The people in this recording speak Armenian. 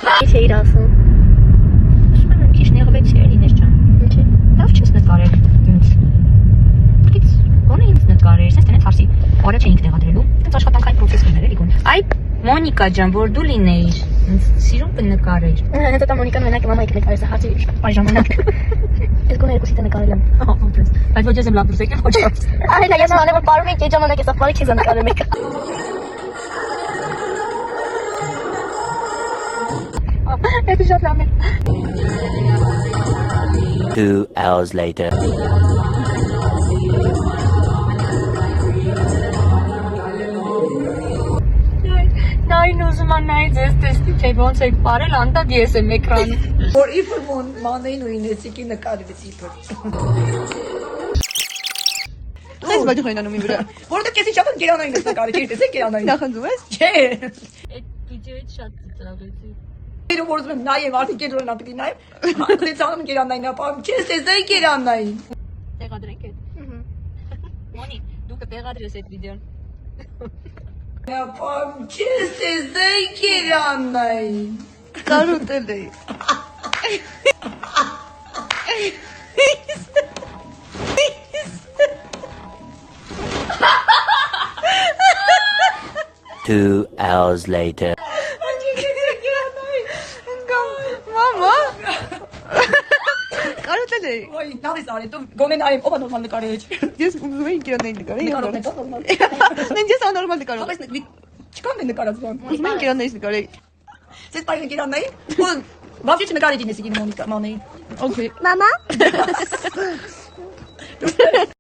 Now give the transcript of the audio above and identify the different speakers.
Speaker 1: Չէի ասում։
Speaker 2: Ասում եմ քիչ նեղվեցի էլի Ինես ջան։
Speaker 1: Ինչի։
Speaker 2: Լավ չես նկարել ինձ։ Բայց ո՞ն ինձ նկարել, sense տենց հարցի։ Արա չէինք տեղադրելու։ Տենց աշխատանքային process-ներ էր էլի գոն։ Այ Մոնիկա ջան, որ դու լինեիր, ինձ սիրուն կնկարեր։
Speaker 1: Հետո դա Մոնիկան մենակ մամայք նկարեց հարցի այ ժամանակ։ Ես գոնե երկուսիդ նկարել եմ։
Speaker 2: Բայց ոչ ես եմ լավ դուրս եկել, ոչ ես։
Speaker 1: Այ նա ես մանեմ որ բարում եք ժամանակ էս ապարի քիզ նկարել եք։
Speaker 3: 2 hours later.
Speaker 2: Նայն ուզում եմ նայ ձեզ տեսնի, թե ոնց եք բարել, անդադ ես եմ էկրանը։
Speaker 4: Որ իբր մանեին ու ինեցիկի նկարվեց իբր։
Speaker 5: Այս բայց խոյնանում իմ վրա։
Speaker 4: Որովհետև քեզ շատ գերանային ես նկարել, չէ՞, տեսեք գերանային։
Speaker 5: Նախանձում ես։
Speaker 4: Չէ։
Speaker 2: Այդ վիդեոից շատ ծիծաղեցի։
Speaker 4: Երբ որ ուզում եմ նայեմ, արդեն կենտրոնա պիտի նայեմ, հենց անում գերանային, ապա քեզ տեսայի գերանային։
Speaker 2: Տեղադրենք այդ։ Մոնի, դու կտեղադրես այդ վիդեոն։
Speaker 4: Ապա քեզ տեսայի գերանային։
Speaker 5: Կարոտել էի։
Speaker 3: 2 hours later.
Speaker 5: Մամա։ Կարոտել էի։
Speaker 4: Ոյ, նավես արի, դու գոնե նայեմ, ով է նորմալ նկարել։
Speaker 5: Ես ուզում էի կիրանային նկարել։
Speaker 4: Նկարողն է, նորմալ։
Speaker 5: Նեն ես անորմալ նկարել։
Speaker 4: Բայց չկան դե նկարած բան։
Speaker 5: Ուզում էի կիրանայից նկարել։
Speaker 4: Ձեզ բայը գերանային։ Ու բավի չնկարեցին էսի գինի Մոնիկա, մանեին։
Speaker 5: Okay.
Speaker 1: Մամա։